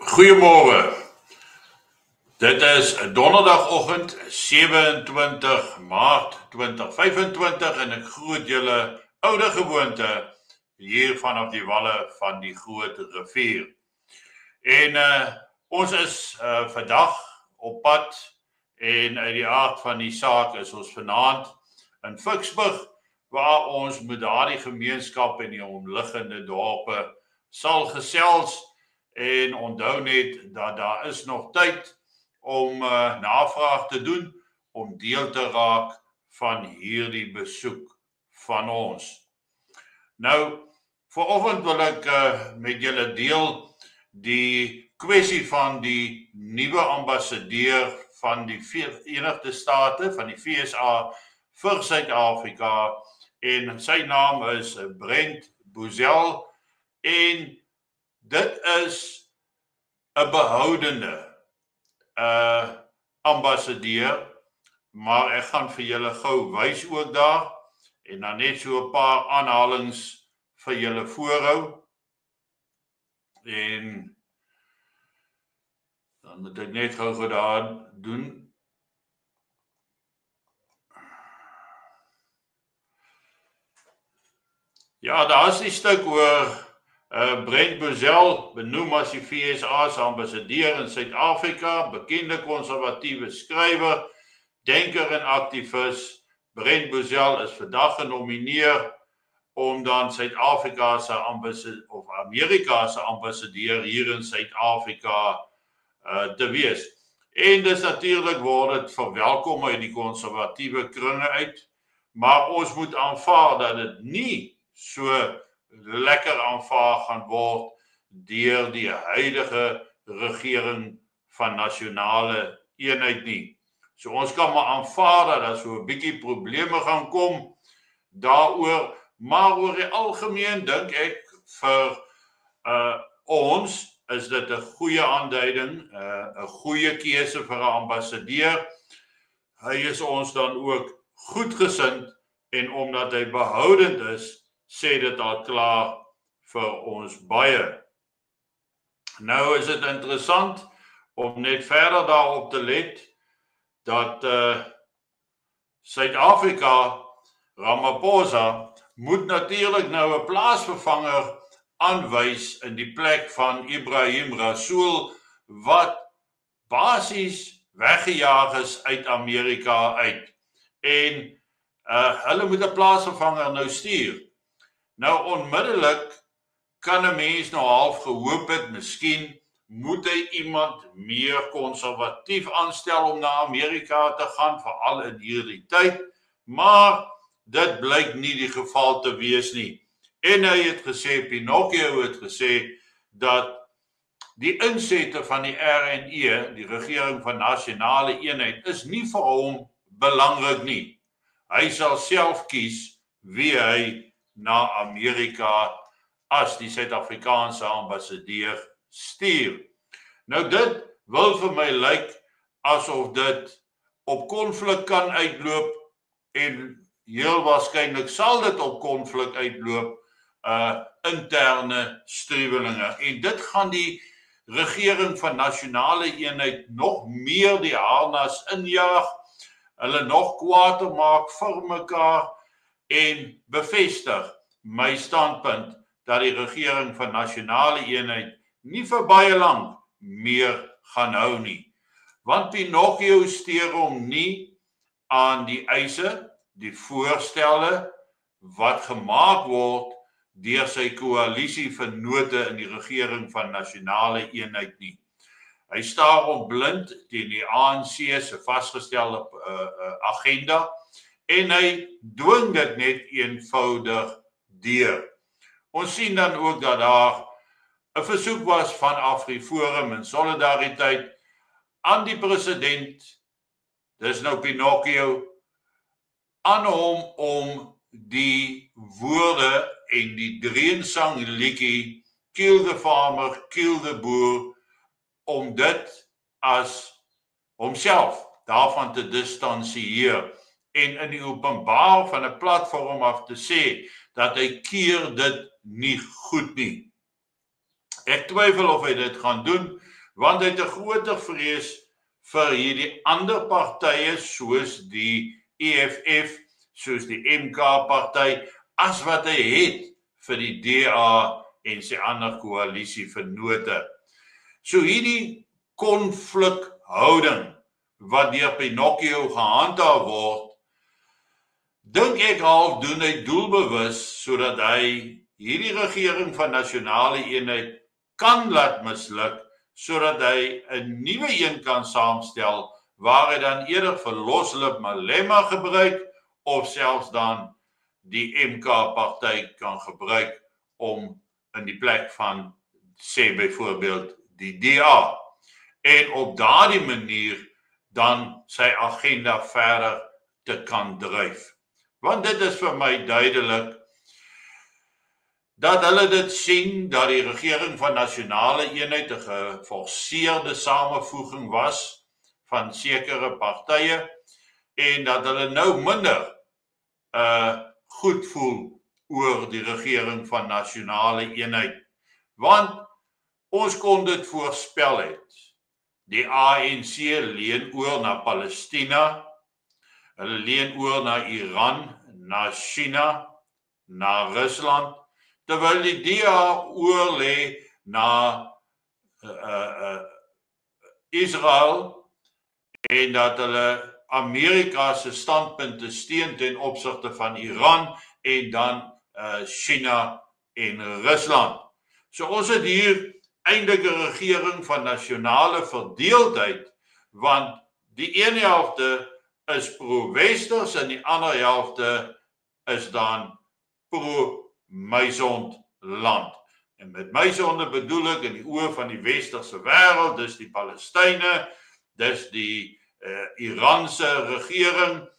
Goeiemôre. Dit is donderdagoggend 27 Maart 2025 en ek groet julle oude gewoonte hier vanaf die walle van die Groot Rivier. En ons is vandag op pad en uit die aard van die saak is ons vanaand in Ficksburg waar ons met daardie gemeenskap en die omliggende dorpe sal gesels. En onthou net dat daar is nog tyd om navraag te doen, om deel te raak van hierdie besoek van ons. Nou, vanoggend wil ek met julle deel die kwessie van die nuwe ambassadeur van die Verenigde State, van die VSA vir Suid-Afrika, en sy naam is Brent Bozell, en dit is 'n behoudende ambassadeur, maar ek gaan vir julle gou wys ook daar en dan net so 'n paar aanhalings vir julle voorhou. En dan moet ek net gou daar doen. Ja, daar is die stuk oor Brent Bozell, benoem as die VSA se ambassadeur in Suid-Afrika, bekende konservatiewe skrywer, denker en aktivis. Brent Bozell is vandag genomineer om dan Suid-Afrika se ambassadeur of Amerika se ambassadeur hier in Suid-Afrika te wees. En dis natuurlik word dit verwelkom uit die konservatiewe kringe uit, maar ons moet aanvaar dat dit nie so lekker aanvaar gaan word deur die huidige regering van nasionale eenheid nie. So ons kan maar aanvaar dat daar so 'n bietjie probleme gaan kom daaroor, maar oor die algemeen dink ek vir ons is dit 'n goeie aanduiding, 'n goeie keuse vir 'n ambassadeur. Hy is ons dan ook goedgesind en omdat hy behoudend is, sê dit al klaar vir ons baie. Nou is dit interessant om net verder daarop te let dat Suid-Afrika, Ramaphosa, moet natuurlik nou 'n plaasvervanger aanwys in die plek van Ebrahim Rasool wat basies weggejaag is uit Amerika uit. En hulle moet 'n plaasvervanger nou stuur. Nou onmiddellik kan 'n mens nou half gehoop het, miskien moet hy iemand meer konservatief aanstel om na Amerika te gaan, veral in hierdie tyd, maar dit blyk nie die geval te wees nie. En hy het gesê, Pinocchio het gesê, dat die insette van die RNE, die regering van nasionale eenheid, is nie vir hom belangrik nie. Hy sal self kies wie hy na Amerika as die Suid-Afrikaanse ambassadeur stuur. Nou dit wil vir my lyk asof dit op konflik kan uitloop en heel waarskynlik sal dit op konflik uitloop, interne struwelinge. En dit gaan die regering van nasionale eenheid nog meer die harnas injaag, hulle nog kwaader maak vir mekaar en bevestig my standpunt dat die regering van nasionale eenheid nie vir baie lank meer gaan hou nie. Want Pinocchio steur hom nie aan die eise, die voorstelle wat gemaak word deur sy koalisievennote in die regering van nasionale eenheid nie. Hy staar hom blind teen die ANC se vasgestelde agenda en hy dwing dit net eenvoudig deur. Ons sien dan ook dat daar 'n versoek was van AfriForum in solidariteit aan die president, dis nou Pinocchio, aan hom om die woorde en die dreensang liedjie Kill the Farmer, Kill the Boer, om dit as homself daarvan te distansieer en in die openbaar van 'n platform af te sê dat hy keer dit nie goed nie. Ek twyfel of hy dit gaan doen, want hy het 'n groter vrees vir hierdie ander partye soos die EFF, soos die MK-party, as wat hy het vir die DA en sy ander koalisievennote. So hierdie konflikhouding wat deur Pinocchio gehandhaaf word, dink ek half doen hy doelbewus sodat hy hierdie regering van nasionale eenheid kan laat misluk, sodat hy 'n nuwe een kan saamstel waar hy dan eerder vir loslip Malema gebruik of selfs dan die MK-party kan gebruik om in die plek van, sê byvoorbeeld, die DA. En op daardie manier dan sy agenda verder te kan dryf. Want dit is vir my duidelik dat hulle dit sien dat die regering van nasionale eenheid 'n geforseerde samevoeging was van sekere partye en dat hulle nou minder goed voel oor die regering van nasionale eenheid. Want ons kon dit voorspel het. Die ANC leen oor na Palestina, hulle leen oor na Iran, na China, na Rusland, terwyl die DA oor lê na Israel en dat hulle Amerika se standpunte steun ten opsigte van Iran en dan China en Rusland. So ons het hier eintlik 'n regering van nasionale verdeeldheid, want die een helfte is pro-westers en die ander helfte is dan pro-Meisond land. En met Meisonde bedoel ek in die oë van die westerse wêreld, dis die Palestynë, dis die Iranse regering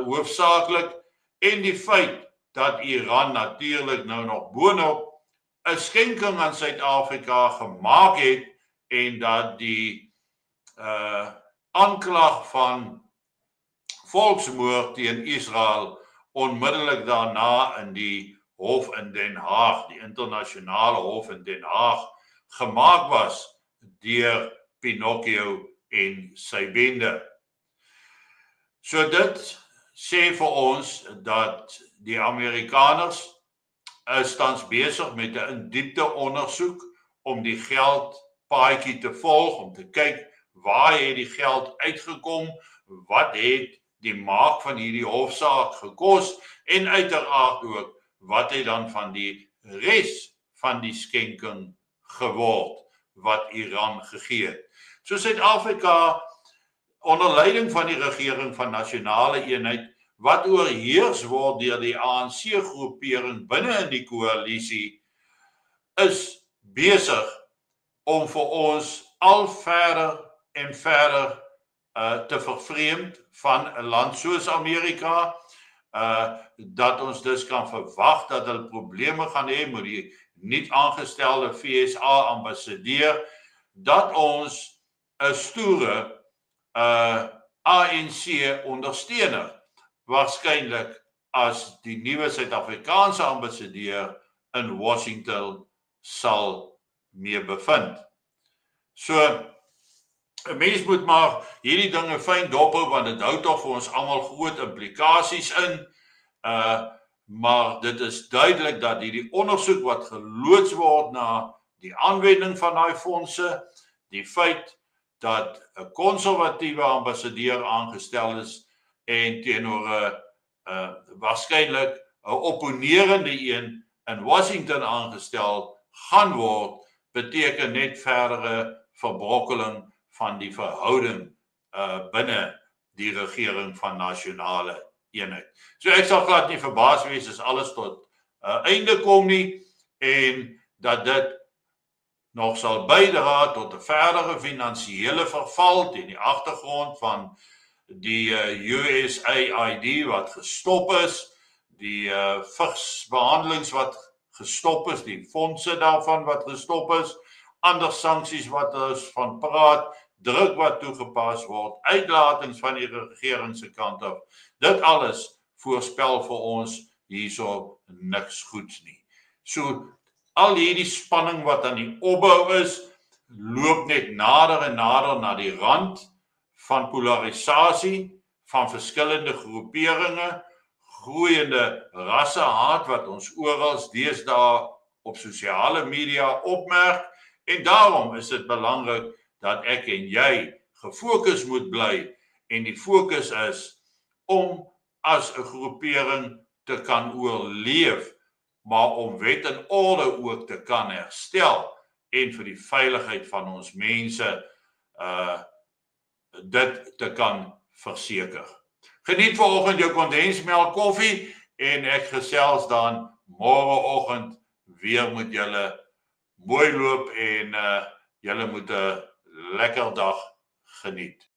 hoofsaaklik, en die feit dat Iran natuurlik nou nog boonop 'n skenking aan Suid-Afrika gemaak het en dat die aanklag van volksmoord teen Israel onmiddellik daarna in die hof in Den Haag, die internasionale hof in Den Haag, gemaak was deur Pinocchio en sy bende. So dit sê vir ons dat die Amerikaners is tans besig met 'n in-diepte ondersoek om die geldpaadjie te volg, om te kyk waar het die geld uitgekom, wat het die maak van hierdie hofsaak gekos en uiteraard ook wat het dan van die res van die skenking geword wat Iran gegee het. So Suid-Afrika onder leiding van die regering van nasionale eenheid wat oorheers word deur die ANC-groepering binne in die koalisie, is besig om vir ons al verder en verder te vervreemd van 'n land soos Amerika, dat ons dus kan verwag dat hulle probleme gaan hê met die nuut aangestelde FSA-ambassadeur, dat ons 'n stoere ANC-ondersteuner waarskynlik as die nuwe Suid-Afrikaanse ambassadeur in Washington sal mee bevind. So 'n mens moet maar hierdie dinge fyn dophou want dit hou tog vir ons almal groot implikasies in. Maar dit is duidelik dat hierdie ondersoek wat geloods word na die aanwending van daai fondse, die feit dat 'n konservatiewe ambassadeur aangestel is en teenoor 'n waarskynlik 'n opponerende een in Washington aangestel gaan word, beteken net verdere verbrokkeling van die verhouding binne die regering van nasionale eenheid. So ek sal glad nie verbaas wees as alles tot einde kom nie en dat dit nog sal bydra tot 'n verdere finansiële verval teen die agtergrond van die USAID wat gestop is, die vigsbehandelings wat gestop is, die fondse daarvan wat gestop is, ander sanksies wat ons van praat, druk wat toegepas word, uitlatings van die regering se kant af. Dit alles voorspel vir ons hierso niks goeds nie. So al hierdie spanning wat aan die opbou is, loop net nader en nader na die rand van polarisasie, van verskillende groeperinge, groeiende rassehaat wat ons oral deesdae op sosiale media opmerk, en daarom is dit belangrik dat ek en jy gefokus moet bly, en die fokus is om as 'n groepering te kan oorleef, maar om wet en orde ook te kan herstel, en vir die veiligheid van ons mense dit te kan verseker. Geniet vanoggend jou kondensmelk koffie, en ek gesels dan môreoggend weer met julle. Mooi loop en julle moet 'n lekker dag geniet.